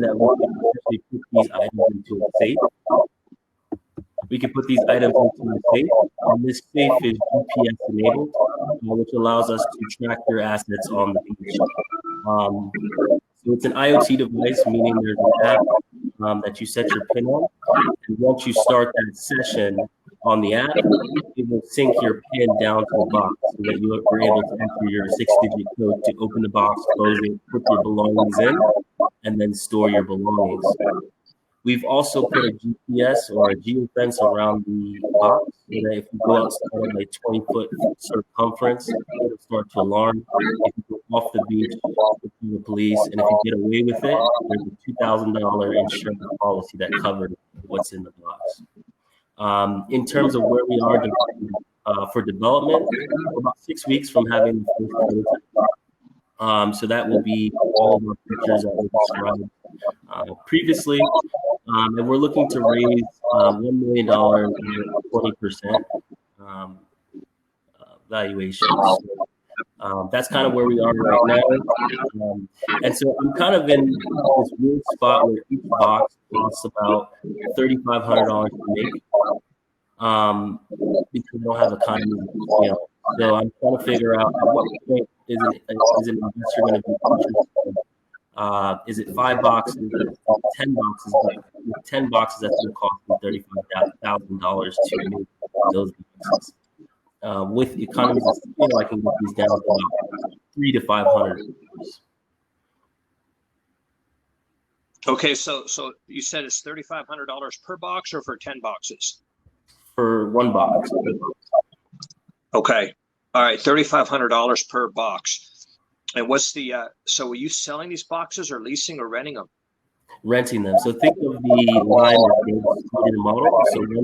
that we can actually put these items into a safe. We can put these items into a safe, and this safe is GPS enabled, which allows us to track your assets on the beach. So it's an IoT device, meaning there's an app that you set your PIN on, and once you start that session on the app, it will sync your PIN down to a box so that you are able to enter your 6-digit code to open the box, close it, put your belongings in, and then store your belongings. We've also put a GPS or a geofence around the box so that if you go outside of a 20-foot circumference, it'll start to alarm. If you go off the beach, it'll call the police, and if you get away with it, there's a $2,000 insurance policy that covers what's in the box. In terms of where we are for development, we're about 6 weeks from having the first prototype. So that will be all of our features that we described previously. And we're looking to raise $1 million, 20% valuation. So, that's kind of where we are right now. And so I'm kind of in this weird spot where each box costs about $3,500 to make because we don't have economies of scale. So I'm trying to figure out at what point is an investor going to be interested. Is it 5 boxes? Is it 10 boxes? But with 10 boxes, that's going to cost me $35,000 to make those boxes. With economies of scale, I can get these down to about $300 to $500. Okay, so you said it's $3,500 per box, or for 10 boxes? For 1 box. Okay, all right, $3,500 per box. And what's the so are you selling these boxes or leasing or renting them? Renting them. So think of the line in the model. So $1 to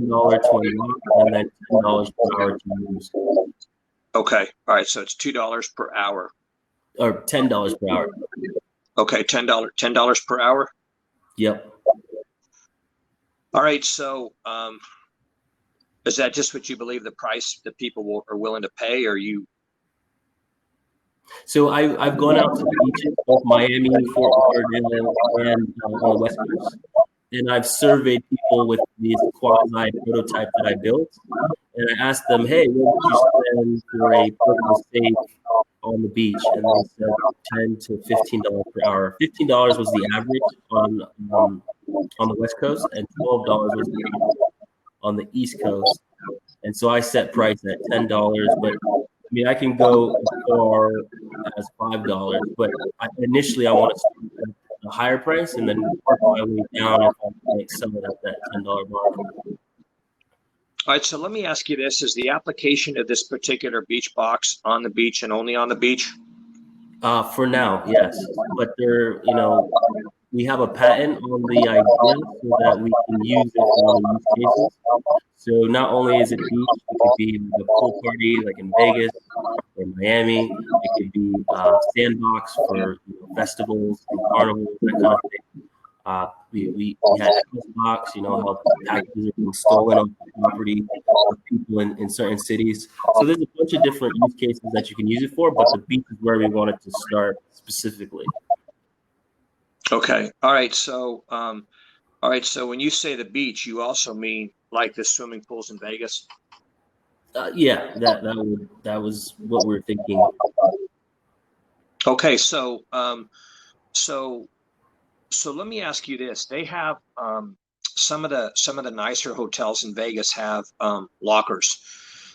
unlock, and then $10 per hour to use. Okay. All right. So it's $2 per hour. Or $10 per hour. Okay, $10 per hour. Yep. All right. So is that just what you believe the price that people are willing to pay, or you? So I've gone out to beaches, both Miami, Fort Lauderdale, and on the West Coast, and I've surveyed people with this quasi prototype that I built, and I asked them, "Hey, what would you spend for a portable safe on the beach?" And they said $10 to $15 per hour. $15 was the average on the West Coast, and $12 was the average on the East Coast. And so I set price at $10, but I mean, I can go as far as $5, but initially I want to start at a higher price and then work my way down if I can sell it at that $10 mark. All right, so let me ask you this. Is the application of this particular beach box on the beach and only on the beach? For now, yes. But we have a patent on the idea so that we can use it for other use cases. So not only is it beach, it could be a pool party like in Vegas or Miami. It could be sandbox for festivals and carnivals, that kind of thing. We had box, how packages are being stolen on property of people in certain cities. So there's a bunch of different use cases that you can use it for, but the beach is where we wanted to start specifically. Okay. All right. So when you say the beach, you also mean like the swimming pools in Vegas? Yeah, that was what we were thinking. Okay. So let me ask you this. They have some of the nicer hotels in Vegas have lockers.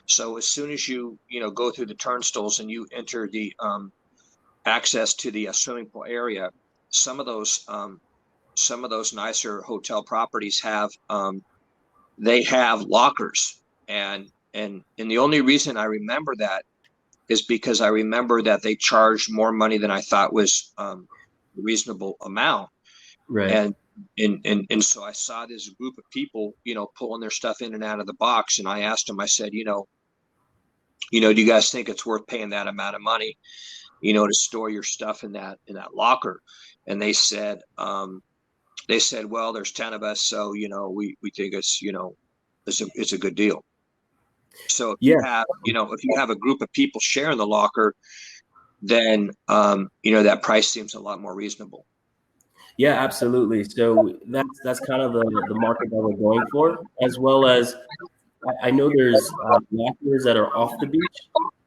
So as soon as you go through the turnstiles and you enter the access to the swimming pool area, some of those nicer hotel properties have they have lockers, and the only reason I remember that is because I remember that they charged more money than I thought was a reasonable amount. Right. And so I saw this group of people, pulling their stuff in and out of the box, and I asked them, I said, do you guys think it's worth paying that amount of money, to store your stuff in that locker? And they said, well, there's 10 of us, so we think it's a good deal. So if you have a group of people sharing the locker, then that price seems a lot more reasonable. Yeah, absolutely. So that's kind of the market that we're going for, as well as I know there's lockers that are off the beach,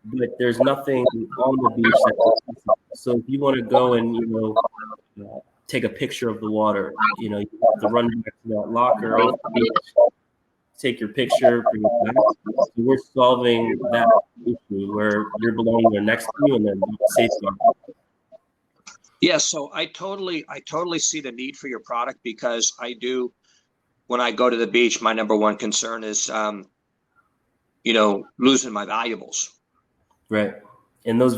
but there's nothing on the beach that's accessible. So if you want to go and take a picture of the water, you have to run back to that locker off the beach, take your picture, bring it back. So we're solving that issue where your belongings are next to you and then safeguard. Yeah, so I totally see the need for your product because I do. When I go to the beach, my number one concern is, losing my valuables. Right. And You know, those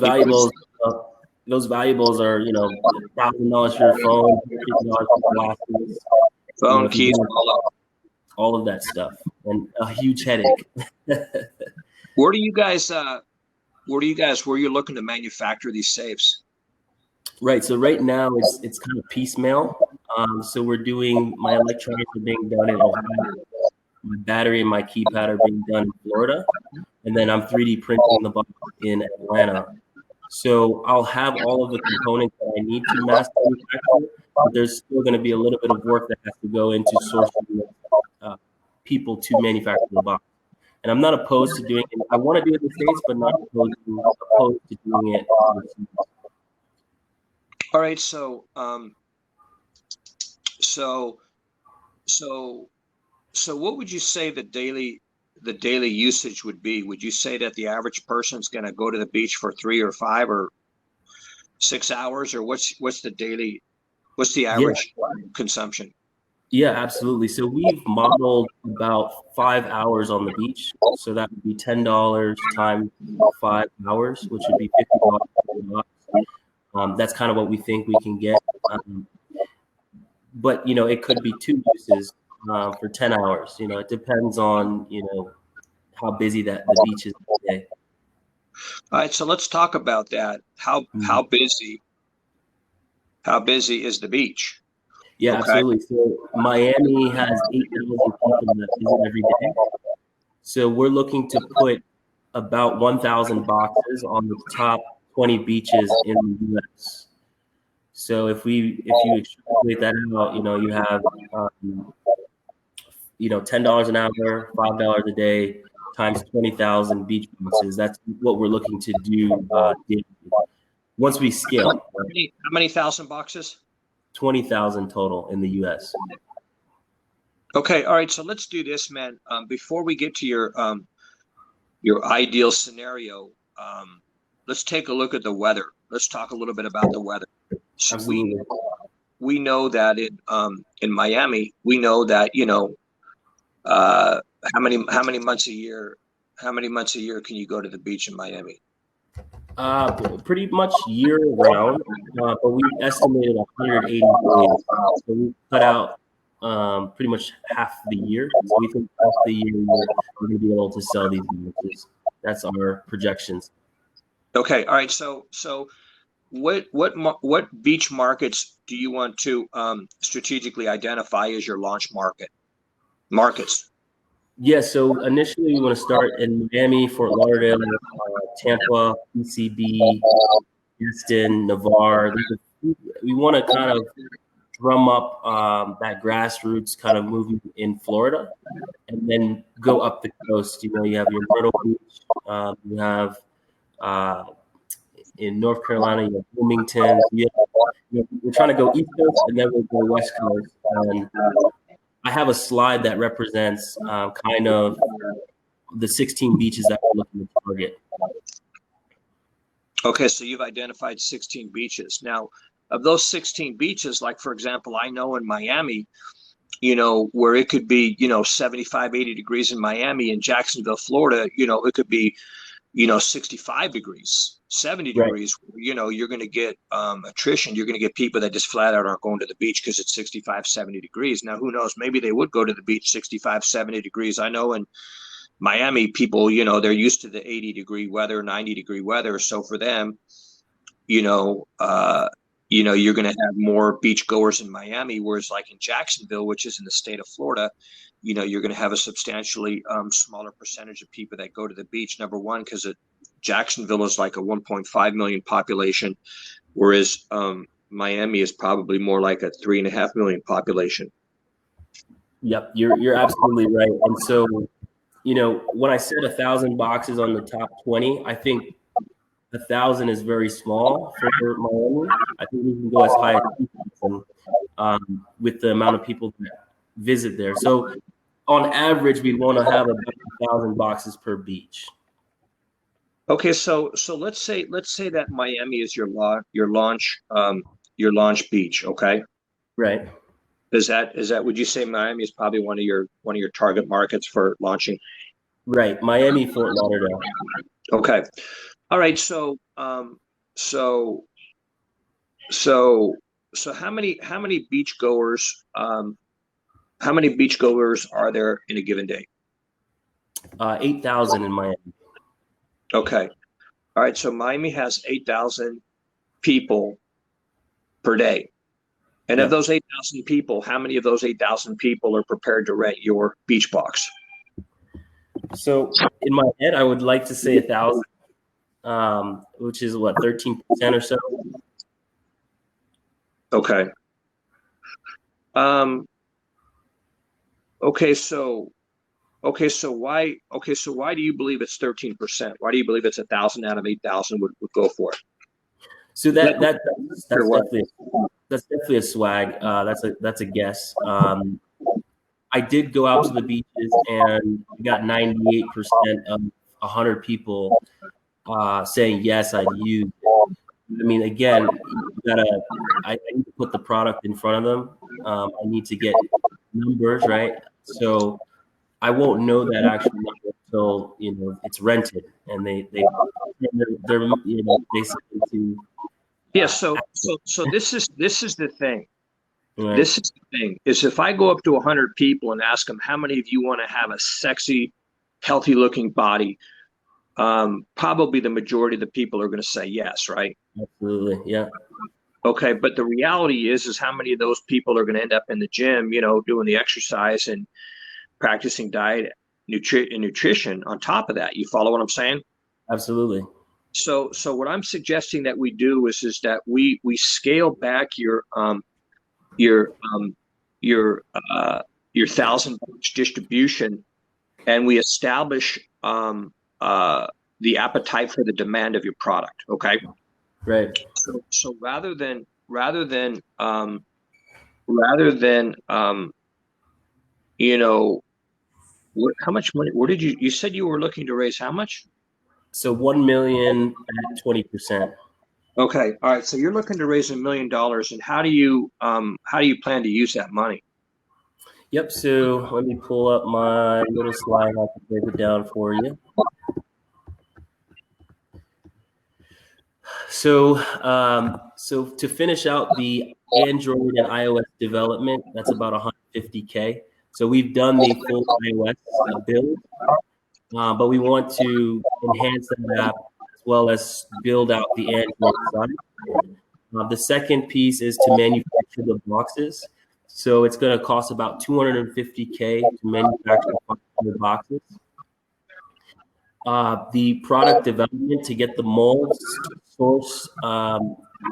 valuables are, $1,000 for your phone, $50 for glasses, phone if you keys, want all of that stuff, and a huge headache. Where do you guys? Where you're looking to manufacture these safes? Right. So right now it's kind of piecemeal. So we're doing my electronics are being done in Ohio, my battery and my keypad are being done in Florida, and then I'm 3D printing the box in Atlanta. So I'll have all of the components that I need to mass manufacture, but there's still going to be a little bit of work that has to go into sourcing people to manufacture the box. And I'm not opposed to doing it. I want to do it in the States, but not opposed to doing it overseas. All right, so so so what would you say the daily usage would be? Would you say that the average person's going to go to the beach for 3 or 5 or 6 hours, or what's the Yeah, average consumption? yeah, absolutely. So we've modeled about 5 hours on the beach. So that would be $10 times 5 hours, which would be $50. That's kind of what we think we can get. But it could be two uses for 10 hours. It depends on how busy that the beach is today. All right, so let's talk about that. How Mhm. how busy how busy is the beach? Yeah, Okay. absolutely. So Miami has 8,000 people that visit every day. So we're looking to put about 1,000 boxes on the top 20 beaches in the U.S. So if you extrapolate that out, you have $10 an hour, $5 a day times 20,000 beach boxes. That's what we're looking to do once we How scale. many thousand boxes? 20,000 total in the U.S. Okay, all right. So let's do this, man. Before we get to your ideal scenario, let's take a look at the weather. Let's talk a little bit about the weather. So Absolutely. we know that in Miami, we know that uh, how many months a year can you go to the beach in Miami? Pretty much year round, but we estimated 180 days. So we cut out pretty much half the year. So we think half the year we're going to be able to sell these images. That's our projections. Okay, all right. So what beach markets do you want to strategically identify as your launch markets? Yeah, so initially we want to start in Miami, Fort Lauderdale, Tampa, PCB, Houston, Navarre. We want to kind of drum up that grassroots kind of movement in Florida, and then go up the coast. You have your Myrtle Beach, you have uh, in North Carolina, you have Bloomington. We're trying to go East Coast, and then we'll go West Coast. And I have a slide that represents kind of the 16 beaches that we're looking to target. Okay, so you've identified 16 beaches. Now, of those 16 beaches, like for example, I know in Miami, where it could be, 75, 80 degrees in Miami. In Jacksonville, Florida, it could be, 65 degrees, 70 Right. degrees. You're going to get attrition. You're going to get people that just flat out aren't going to the beach because it's 65, 70 degrees. Now, who knows? Maybe they would go to the beach 65, 70 degrees. I know in Miami, people, they're used to the 80-degree weather, 90-degree weather. So for them, you know, uh, you're going to have more beach goers in Miami, whereas like in Jacksonville, which is in the state of Florida, you're going to have a substantially smaller percentage of people that go to the beach. Number one, because Jacksonville is like a 1.5 million population, whereas Miami is probably more like a 3.5 million population. Yep, you're absolutely right. And so, when I said 1,000 boxes on the top 20, I think 1,000 is very small for Miami. I think we can go as high as 2,000 with the amount of people that visit there. So on average, we want to have about 1,000 boxes per beach. Okay, so let's say that Miami is your launch beach. Okay, Right. is that would you say Miami is probably one of your target markets for launching? Right. Miami, Fort Lauderdale. Okay. All right. So how many beachgoers are there in a given day? 8,000 in Miami. Okay. All right. So Miami has 8,000 people per day. And of Yep. those 8,000 people, how many of those 8,000 people are prepared to rent your beach box? So in my head, I would like to say 1,000, which is what, 13% or so. Okay. Okay. So why do you believe it's 13%? Why do you believe it's 1,000 out of 8,000 would go for it? So that's Or what? definitely a swag. That's a guess. I did go out to the beaches and got 98% of 100 people saying yes, I'd use it. I mean, again, I need to put the product in front of them. I need to get numbers, right? So I won't know that actual number until it's rented and they're basically to Yeah. So this is the thing. right. This is the thing is if I go up to 100 people and ask them how many of you want to have a sexy, healthy looking body, probably the majority of the people are going to say yes, right? Absolutely, yeah. Okay, but the reality is how many of those people are going to end up in the gym, doing the exercise and practicing diet, nutrition on top of that. You follow what I'm saying? Absolutely. So what I'm suggesting that we do is that we scale back your 1,000 distribution, and we establish the appetite for the demand of your product. Okay. Right. So rather than how much money? Where did you said you were looking to raise how much? So 1 million at 20%. Okay. All right. So you're looking to raise $1 million, and how do you plan to use that money? Yep. So let me pull up my little slide. I can break it down for you. So to finish out the Android and iOS development, that's about 150K. So we've done the full iOS build, but we want to enhance that app as well as build out the Android side. The second piece is to manufacture the boxes. So it's going to cost about 250K to manufacture 500 boxes. The product development to get the molds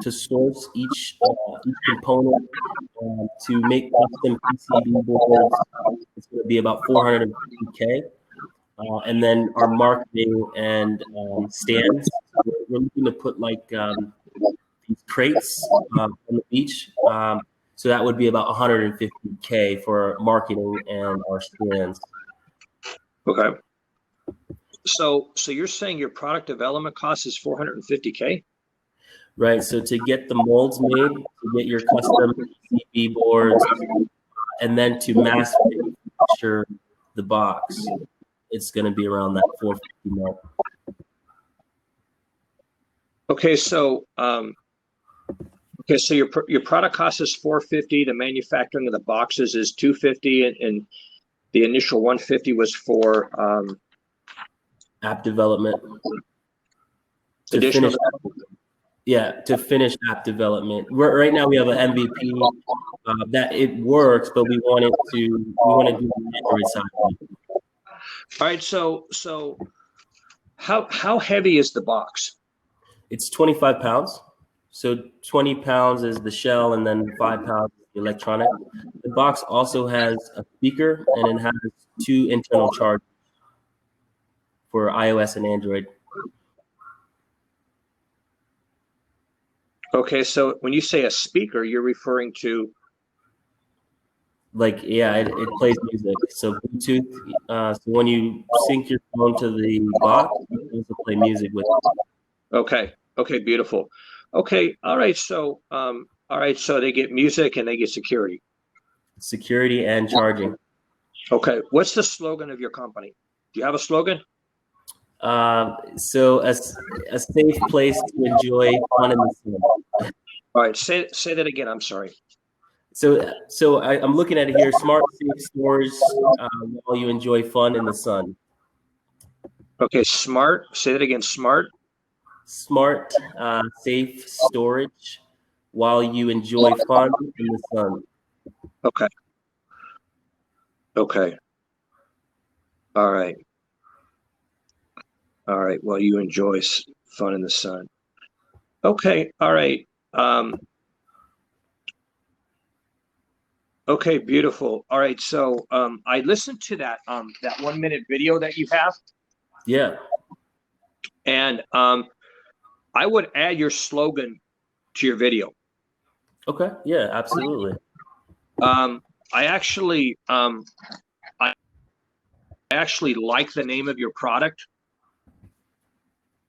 to source each component to make custom PCB boards. It's going to be about 450K. And then our marketing and stands, we're looking to put like these crates on the beach. So that would be about 150K for marketing and our stands. Okay. So you're saying your product development cost is 450K? Right. So to get the molds made, to get your custom PCB boards, and then to mass manufacture the box, it's going to be around that 450 mark. Okay. So your product cost is 450. The manufacturing of the boxes is 250, and the initial 150 was for app development. To finish app development. Right now we have an MVP that it works, but we want to do the Android side. All right. So how heavy is the box? It's 25 pounds. So 20 pounds is the shell, and then 5 pounds is the electronic. The box also has a speaker, and it has 2 internal chargers for iOS and Android. Okay, so when you say a speaker, you're referring to Like, yeah, it plays music. So Bluetooth. So when you sync your phone to the box, you can also play music with it. okay, okay, beautiful. Okay, all right, so they get music and they get security. Security and charging. Okay, what's the slogan of your company? Do you have a slogan? So a safe place to enjoy fun in the sun. All right, say that again. I'm sorry. So I'm looking at it here. Smart, safe storage while you enjoy fun in the sun. Okay, smart. Say that again. Smart. Smart, safe storage while you enjoy fun in the sun. Okay. Okay. All right. All right. Well, you enjoy fun in the sun. Okay. All right. Okay. Beautiful. All right. So I listened to that 1 minute video that you have, Yeah. and I would add your slogan to your video. Okay. Yeah. Absolutely. I actually like the name of your product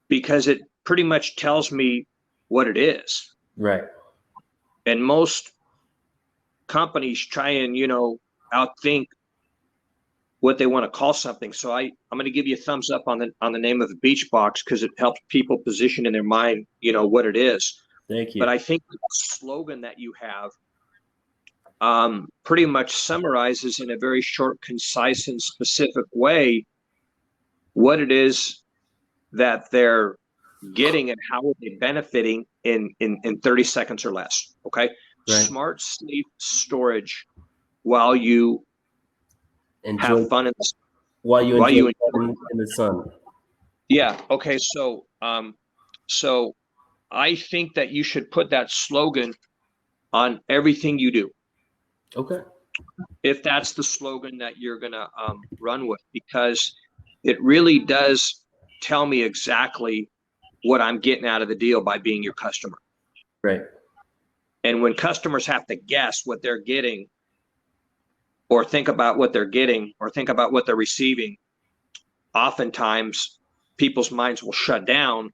because it pretty much tells me what it is. Right. And most companies try and outthink what they want to call something. So I'm going to give you a thumbs up on the name of the beach box because it helps people position in their mind what it is. Thank you. But I think the slogan that you have pretty much summarizes in a very short, concise, and specific way what it is that they're getting and how are they benefiting in 30 seconds or less. Okay. Right. Smart, safe storage while you have fun in the sun. While you enjoy fun in the sun. Yeah. Okay. So I think that you should put that slogan on everything you do. Okay. If that's the slogan that you're going to run with, because it really does tell me exactly what I'm getting out of the deal by being your customer. Right. And when customers have to guess what they're getting or think about what they're getting or think about what they're receiving, oftentimes people's minds will shut down,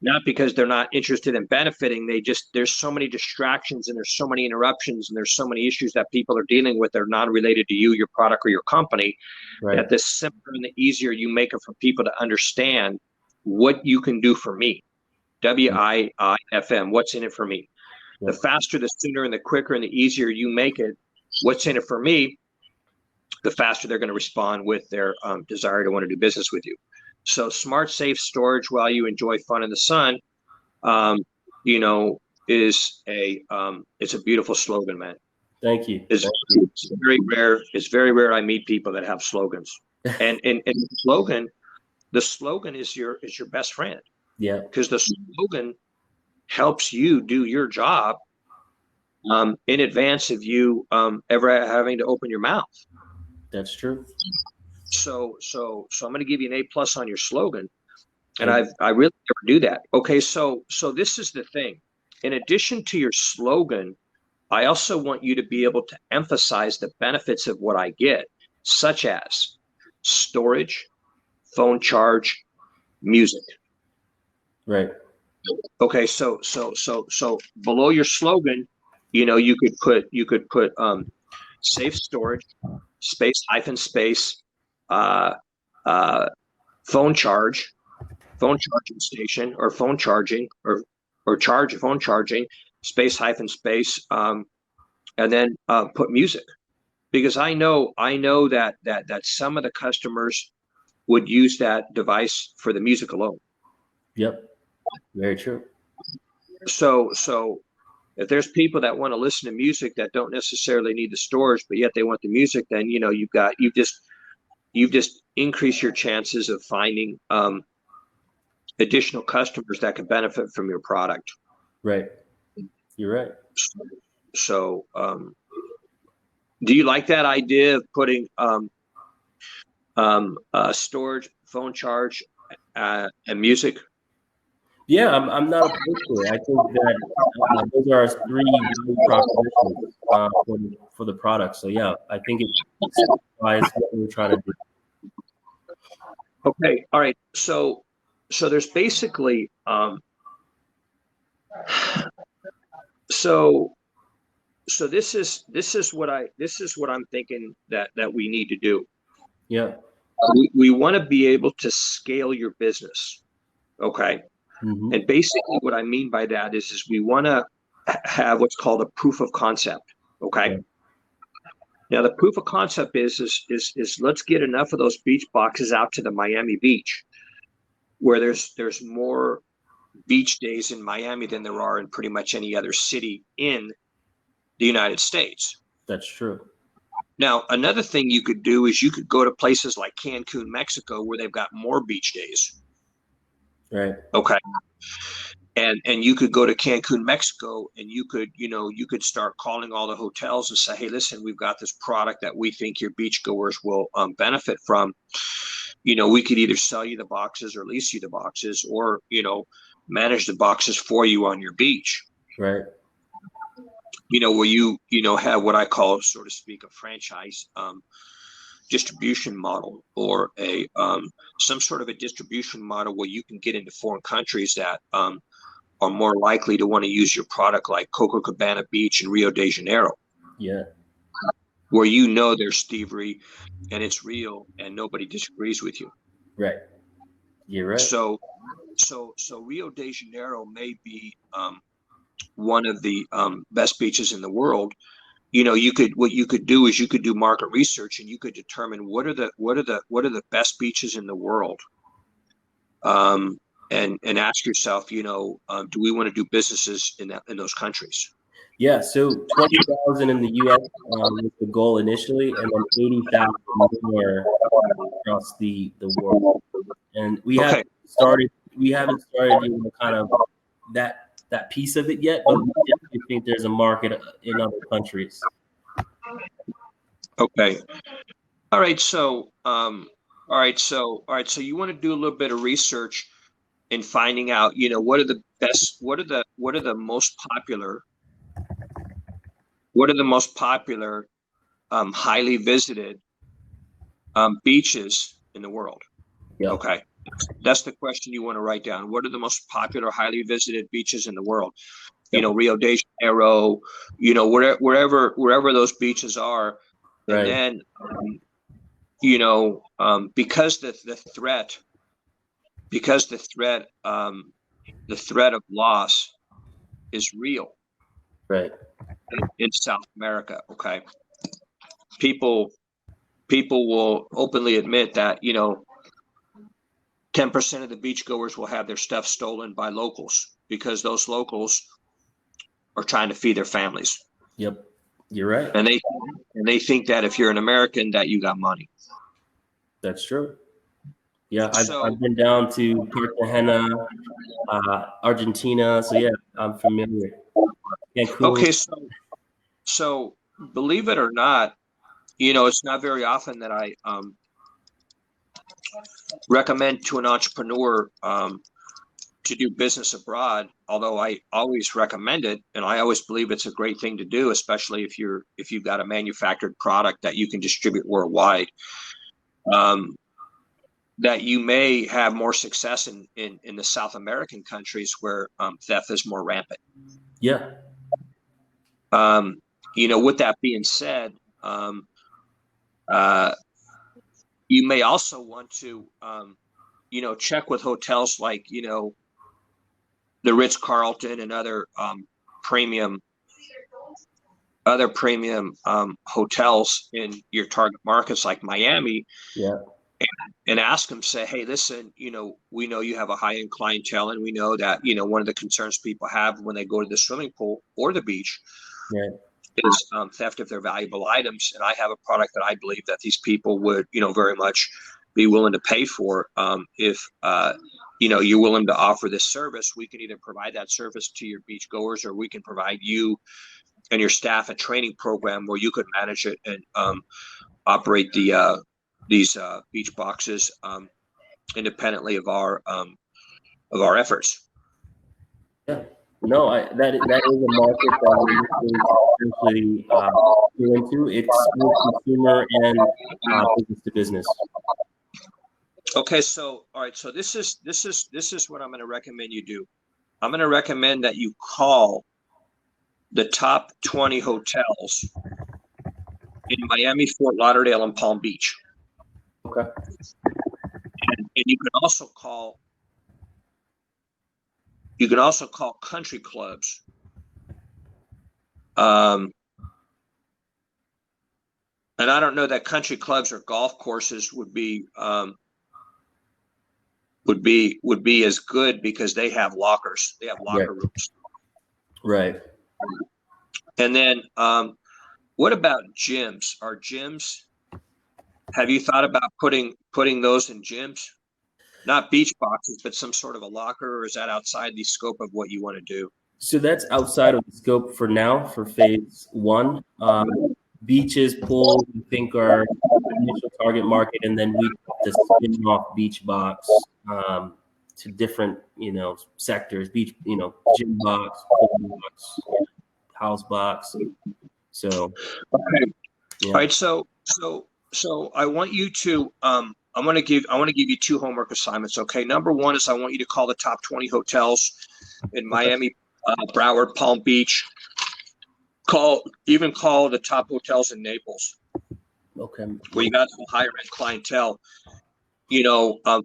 not because they're not interested in benefiting. There's so many distractions and there's so many interruptions and there's so many issues that people are dealing with that are non-related to you, your product, or your company. Right. That the simpler and the easier you make it for people to understand what you can do for me. WIIFM, what's in it for me? Yeah. The faster, the sooner, and the quicker and the easier you make it, what's in it for me, the faster they're going to respond with their desire to want to do business with you. So smart, safe storage while you enjoy fun in the sun, is it's a beautiful slogan, man. Thank you. It's very rare. It's very rare I meet people that have slogans. and the slogan is your best friend. Yeah. Because the slogan helps you do your job in advance of you ever having to open your mouth. That's true. So I'm going to give you an A+ on your slogan, and I really never do that. Okay, so this is the thing. In addition to your slogan, I also want you to be able to emphasize the benefits of what I get, such as storage, phone charge, music. Right. Okay, so below your slogan, you could put safe storage, space, phone charging station, or phone charging, or phone charging, space, and then put music, because I know that some of the customers would use that device for the music alone. Yep. Very true. So if there's people that want to listen to music that don't necessarily need the storage, but yet they want the music, then you've just increased your chances of finding additional customers that can benefit from your product. Right. You're right. So, do you like that idea of putting storage, phone charge, and music? Yeah, I'm not opposed to it. I think that those are our three value propositions for the product. So yeah, I think it signifies what we're trying to do. Okay, all right. So there's basically so this is what I'm thinking that we need to do. Yeah. We want to be able to scale your business. Okay. Mm-hmm. And basically what I mean by that is we want to have what's called a proof of concept. Okay. Yeah. Now the proof of concept is let's get enough of those beach boxes out to the Miami beach where there's more beach days in Miami than there are in pretty much any other city in the United States. That's true. Now, another thing you could do is you could go to places like Cancun, Mexico, where they've got more beach days. Right. Okay. And you could go to Cancun, Mexico, and you could start calling all the hotels and say, hey, listen, we've got this product that we think your beachgoers will benefit from. We could either sell you the boxes or lease you the boxes, or manage the boxes for you on your beach. Right. Where you have what I call, so to speak, a franchise distribution model, or a some sort of a distribution model where you can get into foreign countries that are more likely to want to use your product, like Copacabana Beach in Rio de Janeiro. Yeah. Where there's thievery and it's real and nobody disagrees with you. Right. You're right. So Rio de Janeiro may be one of the best beaches in the world. What you could do is you could do market research and you could determine what are the best beaches in the world. And ask yourself, do we want to do businesses in those countries? Yeah. So 20,000 in the U.S. Was the goal initially, and then 80,000 more across the world. And we haven't started. Kind of that piece of it yet, but we definitely think there's a market in other countries. Okay. All right. So So you want to do a little bit of research in finding out, what are the most popular, highly visited beaches in the world. Yep. Okay. That's the question you want to write down. What are the most popular, highly visited beaches in the world? Yep. Rio de Janeiro, wherever those beaches are. Right. And then, because the threat of loss is real. Right. In South America. Okay. People will openly admit that, 10% of the beachgoers will have their stuff stolen by locals because those locals are trying to feed their families. Yep. You're right. And they think that if you're an American, that you got money. That's true. Yeah, I've been down to Cartagena, Argentina. So yeah, I'm familiar. Cancun. Okay, so believe it or not, it's not very often that I recommend to an entrepreneur to do business abroad, although I always recommend it, and I always believe it's a great thing to do, especially if you've got a manufactured product that you can distribute worldwide. That you may have more success in the South American countries where theft is more rampant. Yeah. With that being said, you may also want to, check with hotels like, the Ritz-Carlton and other premium hotels in your target markets like Miami. Yeah. And ask them, say, hey, listen, we know you have a high-end clientele, and we know that, one of the concerns people have when they go to the swimming pool or the beach is theft of their valuable items. And I have a product that I believe that these people would, very much be willing to pay for if you're willing to offer this service, we can either provide that service to your beach goers, or we can provide you and your staff a training program where you could manage it and operate these beach boxes independently of our efforts. Yeah. No, that is a market that we're essentially go into. It's both consumer and business to business. Okay, so all right, so this is what I'm going to recommend you do. I'm going to recommend that you call the top 20 hotels in Miami, Fort Lauderdale, and Palm Beach. Okay. And you can also call country clubs. And I don't know that country clubs or golf courses would be as good, because they have lockers. They have locker rooms. Right. And then what about gyms? Have you thought about putting those in gyms? Not beach boxes, but some sort of a locker, or is that outside the scope of what you want to do? So that's outside of the scope for now, for phase one. Beaches, pools, we think are initial target market, and then we have to spin off beach box to different, sectors. Beach, gym box, pool box, house box. So, okay. Yeah. All right. So I want you to I want to give you 2 homework assignments. Okay. Number 1 is I want you to call the top 20 hotels in Miami, Broward, Palm Beach. Call the top hotels in Naples. Okay. Where you got some higher end clientele.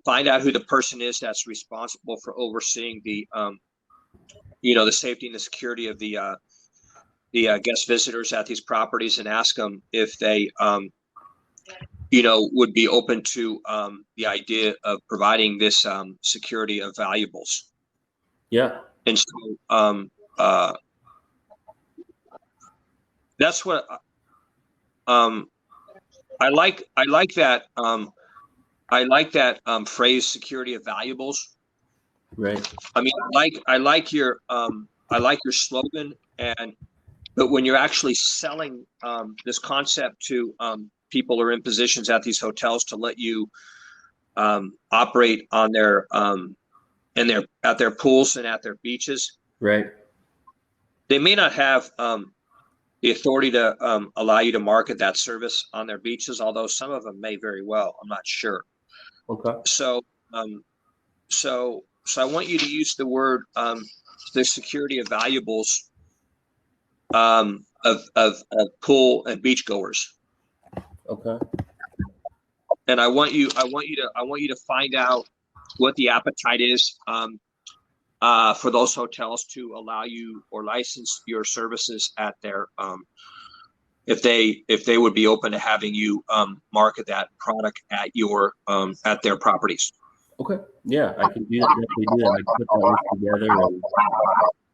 Find out who the person is that's responsible for overseeing the the safety and the security of the guest visitors at these properties, and ask them if they would be open to the idea of providing this security of valuables. Yeah. And so that's what I like that phrase, security of valuables. Right. I mean, I like your slogan, but when you're actually selling this concept to people who are in positions at these hotels to let you operate on their at their pools and at their beaches, right? They may not have the authority to allow you to market that service on their beaches, although some of them may very well. I'm not sure. Okay. So I want you to use the word the security of valuables of pool and beach goers. Okay. And I want you to find out what the appetite is for those hotels to allow you or license your services at their if they would be open to having you market that product at your at their properties. Okay. Yeah, I can do that. Definitely do that. I can put that list together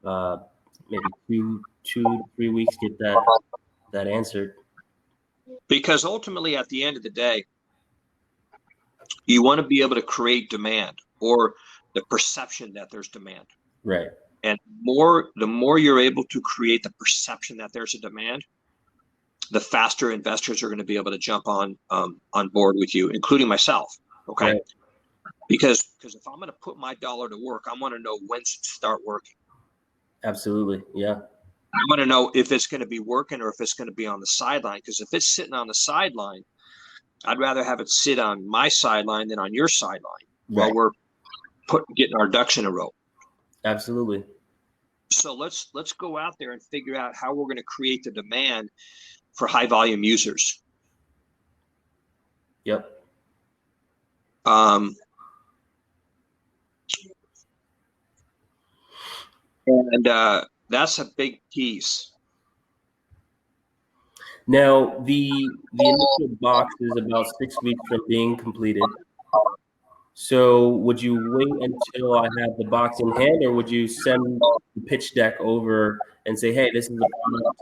and maybe 2-3 weeks get that answered. Because ultimately, at the end of the day, you want to be able to create demand, or the perception that there's demand. Right. And the more you're able to create the perception that there's a demand, the faster investors are going to be able to jump on board with you, including myself. Okay. Right. Because if I'm going to put my dollar to work, I want to know when to start working. Absolutely. Yeah. I want to know if it's going to be working or if it's going to be on the sideline. Because if it's sitting on the sideline, I'd rather have it sit on my sideline than on your sideline, right, while we're getting our ducks in a row. Absolutely. So let's go out there and figure out how we're going to create the demand for high volume users. Yep. And that's a big piece. Now, the initial box is about 6 weeks from being completed. So would you wait until I have the box in hand, or would you send the pitch deck over and say, hey, this is the product,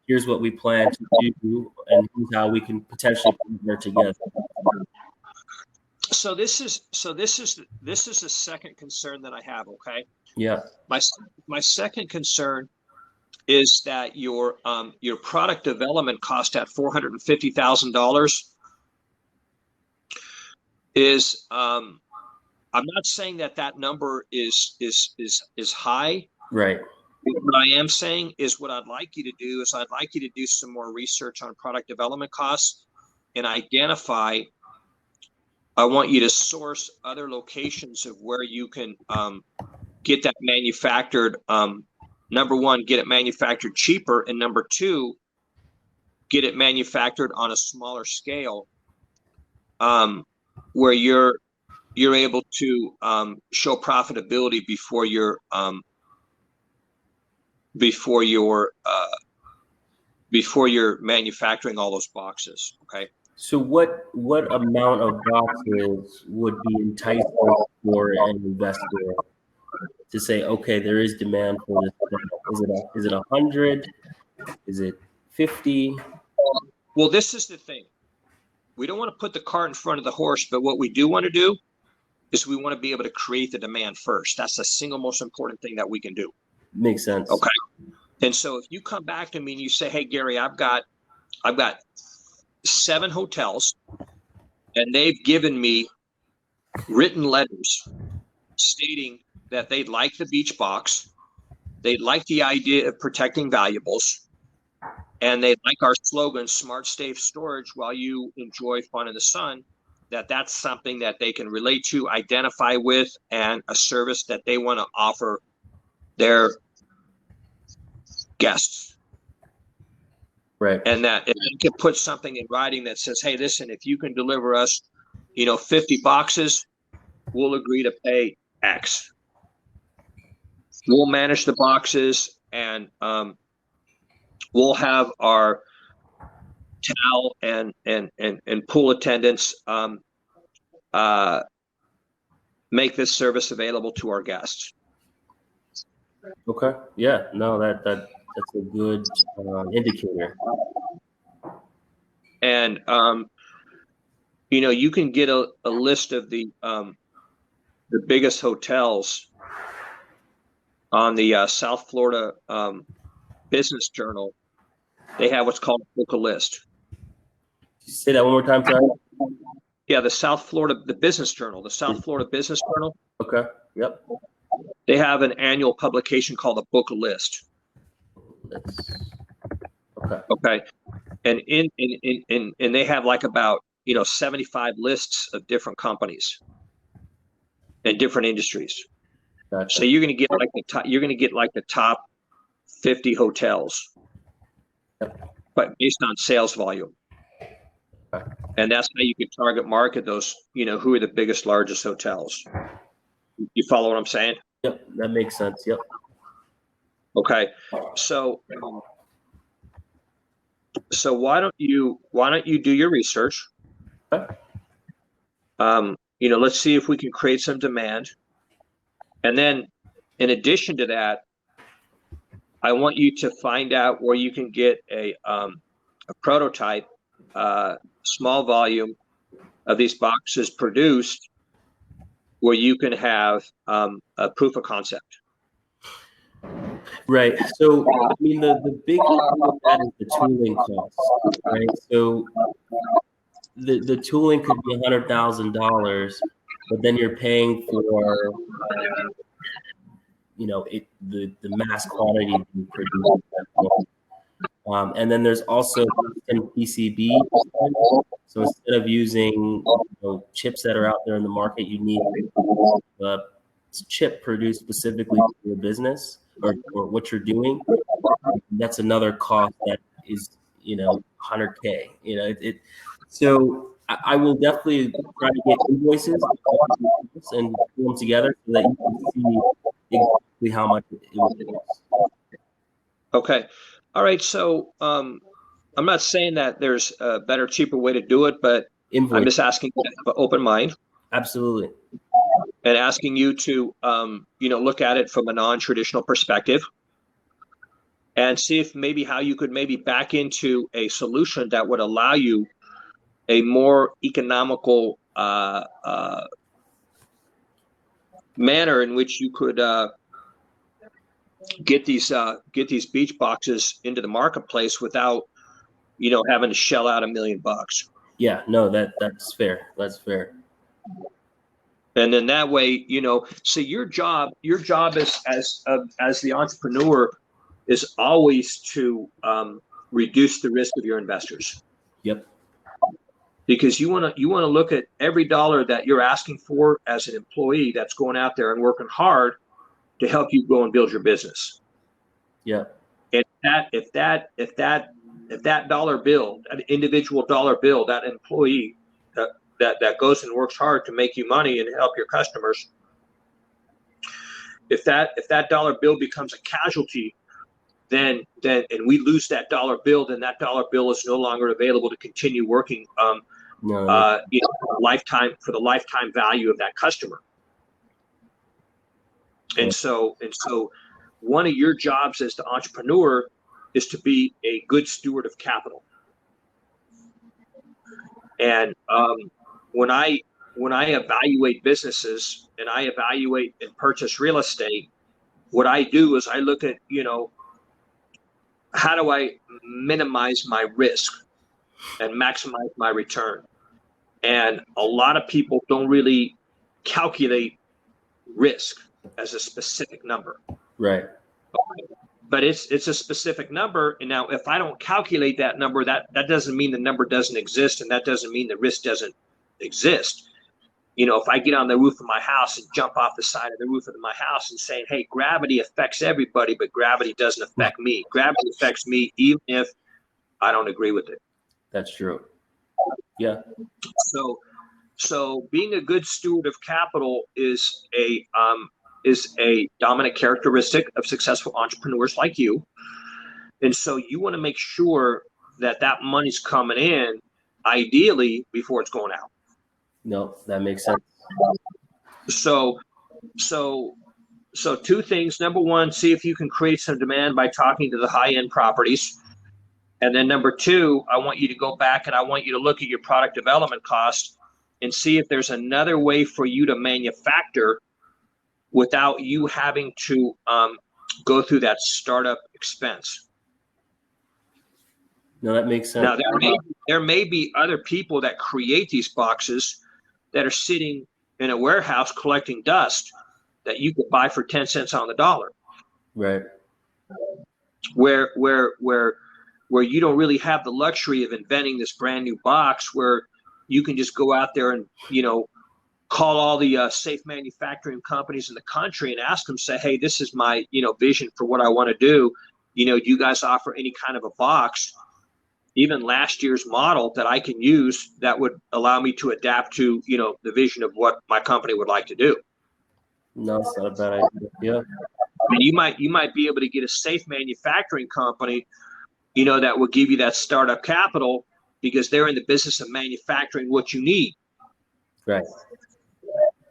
here's what we plan to do, and here's how we can potentially partner together? So this is the second concern that I have. Okay. Yeah. My second concern is that your product development cost at $450,000 is I'm not saying that number is high. Right. What I am saying is what I'd like you to do is I'd like you to do some more research on product development costs and identify. I want you to source other locations of where you can get that manufactured. Number one, get it manufactured cheaper, and number two, get it manufactured on a smaller scale, where you're able to show profitability before you're manufacturing all those boxes. Okay. So what amount of boxes would be enticing for an investor to say, okay, there is demand for this product? Is it 100? Is it 50? Well, this is the thing. We don't want to put the cart in front of the horse, but what we do want to do is we want to be able to create the demand first. That's the single most important thing that we can do. Makes sense. Okay. And so if you come back to me and you say, hey, Gary, I've got 7 hotels and they've given me written letters stating that they'd like the beach box, they'd like the idea of protecting valuables, and they like our slogan, smart, safe storage while you enjoy fun in the sun, that's something that they can relate to, identify with, and a service that they want to offer their guests. Right. And that if you can put something in writing that says, hey, listen, if you can deliver us, 50 boxes, we'll agree to pay X. We'll manage the boxes, and we'll have our towel and pool attendants make this service available to our guests. Okay. Yeah. No, that's a good indicator. And you can get a list of the biggest hotels on the South Florida Business Journal. They have what's called Book a List. Say that one more time, sorry. Yeah, the Business Journal, the South Florida Business Journal. Okay. Yep. They have an annual publication called the Book a List. Okay. Okay. And and they have like about 75 lists of different companies and different industries. Gotcha. So you're going to get like the top 50 hotels, but based on sales volume. Okay. And that's how you can target market those, who are the biggest, largest hotels. You follow what I'm saying? Yep, that makes sense. Yep. Okay. So why don't you do your research? Okay. Let's see if we can create some demand. And then in addition to that, I want you to find out where you can get a prototype, small volume of these boxes produced, where you can have a proof of concept. Right. So, I mean, the big thing with that is the tooling costs, right? So the tooling could be $100,000, but then you're paying for the mass quantity being produced. And then there's also PCB. So instead of using chips that are out there in the market, you need a chip produced specifically for your business or what you're doing. That's another cost that is $100K. So I will definitely try to get invoices and put them together so that you can see exactly how much it would cost. Okay. All right. So I'm not saying that there's a better, cheaper way to do it, but I'm just asking you to have an open mind. Absolutely. And asking you to, look at it from a non-traditional perspective and see if how you could back into a solution that would allow you a more economical manner in which you could get these beach boxes into the marketplace without, having to shell out $1 million. Yeah, no, that's fair. That's fair. And then that way, so your job as the entrepreneur is always to reduce the risk of your investors. Yep. Because you want to look at every dollar that you're asking for as an employee that's going out there and working hard to help you grow and build your business. Yeah. And if that dollar bill, that individual dollar bill, that employee that goes and works hard to make you money and help your customers, if that dollar bill becomes a casualty, then and we lose that dollar bill, then that dollar bill is no longer available to continue working lifetime for the lifetime value of that customer. And so one of your jobs as the entrepreneur is to be a good steward of capital. And when I evaluate businesses and I evaluate and purchase real estate, what I do is I look at, how do I minimize my risk and maximize my return? And a lot of people don't really calculate risk as a specific number. Right. But it's a specific number. And now if I don't calculate that number, that doesn't mean the number doesn't exist, and that doesn't mean the risk doesn't exist. If I get on the roof of my house and jump off the side of the roof of my house and say, hey, gravity affects everybody, but gravity doesn't affect me. Gravity affects me even if I don't agree with it. That's true. Yeah. So being a good steward of capital is a dominant characteristic of successful entrepreneurs like you. And so you want to make sure that money's coming in, ideally, before it's going out. No, that makes sense. So two things. Number one, see if you can create some demand by talking to the high-end properties. And then number two, I want you to go back and I want you to look at your product development cost and see if there's another way for you to manufacture without you having to go through that startup expense. No, that makes sense. Now, there may be other people that create these boxes that are sitting in a warehouse collecting dust that you could buy for 10 cents on the dollar. Right. Where you don't really have the luxury of inventing this brand new box where you can just go out there and, call all the safe manufacturing companies in the country and ask them, say, hey, this is my, vision for what I want to do. Do you guys offer any kind of a box, even last year's model that I can use that would allow me to adapt to, the vision of what my company would like to do? No, it's not a bad idea. Yeah. And you might be able to get a safe manufacturing company, that will give you that startup capital because they're in the business of manufacturing what you need. Right.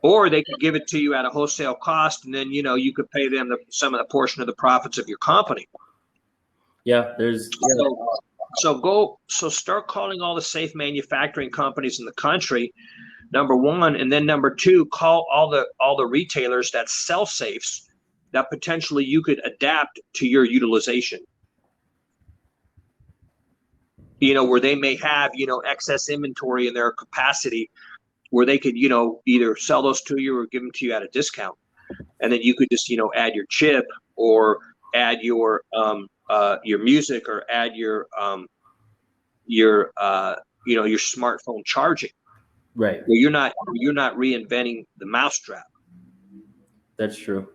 Or they could give it to you at a wholesale cost, and then you could pay them some of the portion of the profits of your company. Yeah, So start calling all the safe manufacturing companies in the country, number one, and then number two, call all the retailers that sell safes that potentially you could adapt to your utilization. Where they may have excess inventory in their capacity, where they could, either sell those to you or give them to you at a discount. And then you could just, add your chip or add your music or add your smartphone charging. Right. Where you're not reinventing the mousetrap. That's true.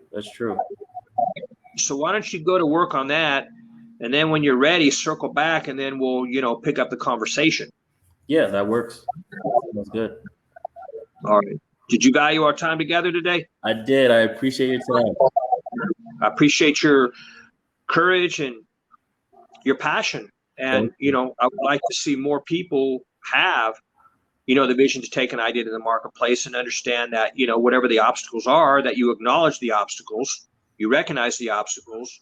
So why don't you go to work on that? And then when you're ready, circle back and then we'll, pick up the conversation. Yeah, that works. That's good. All right. Did you value our time together today? I did. I appreciate your time. I appreciate your courage and your passion. And, I would like to see more people have, the vision to take an idea to the marketplace and understand that, whatever the obstacles are, that you acknowledge the obstacles, you recognize the obstacles,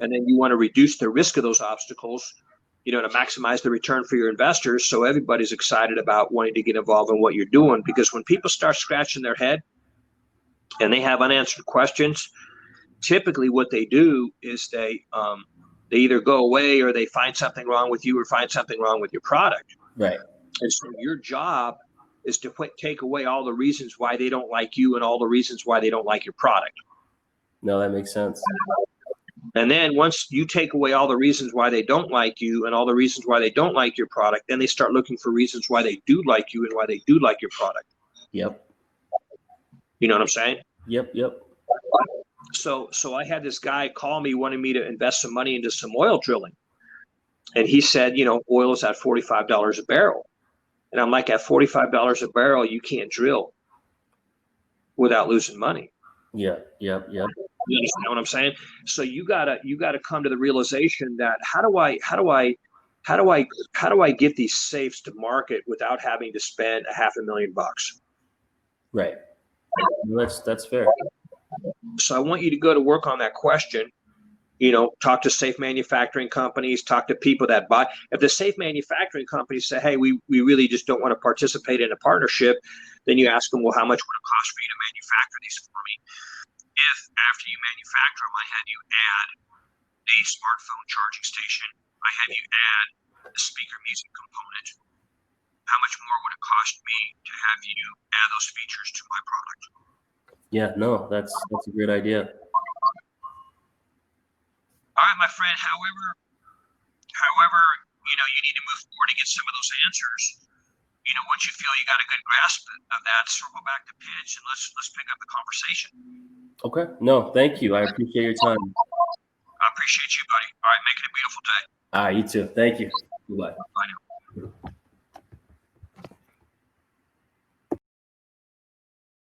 and then you want to reduce the risk of those obstacles to maximize the return for your investors. So everybody's excited about wanting to get involved in what you're doing, because when people start scratching their head and they have unanswered questions, typically what they do is they either go away, or they find something wrong with you, or find something wrong with your product. Right. And so your job is to take away all the reasons why they don't like you and all the reasons why they don't like your product. No, that makes sense. And then once you take away all the reasons why they don't like you and all the reasons why they don't like your product, then they start looking for reasons why they do like you and why they do like your product. Yep. You know what I'm saying? Yep. So I had this guy call me, wanting me to invest some money into some oil drilling. And he said, oil is at $45 a barrel. And I'm like, at $45 a barrel, you can't drill without losing money. Yep. You understand what I'm saying? So you gotta come to the realization that how do I get these safes to market without having to spend $500,000? Right. Well, that's fair. So I want you to go to work on that question. Talk to safe manufacturing companies, talk to people that buy. If the safe manufacturing companies say, hey, we really just don't want to participate in a partnership, then you ask them, well, how much would it cost for you to manufacture these for me? If after you manufacture them, I had you add a smartphone charging station, I have you add the speaker music component, how much more would it cost me to have you add those features to my product? Yeah, no, that's a great idea. All right, my friend. However, you need to move forward to get some of those answers. Once you feel you got a good grasp of that, circle back to pitch and let's pick up the conversation. Okay. No, thank you. I appreciate your time. I appreciate you, buddy. All right, make it a beautiful day. All right, you too. Thank you. Goodbye. Bye now.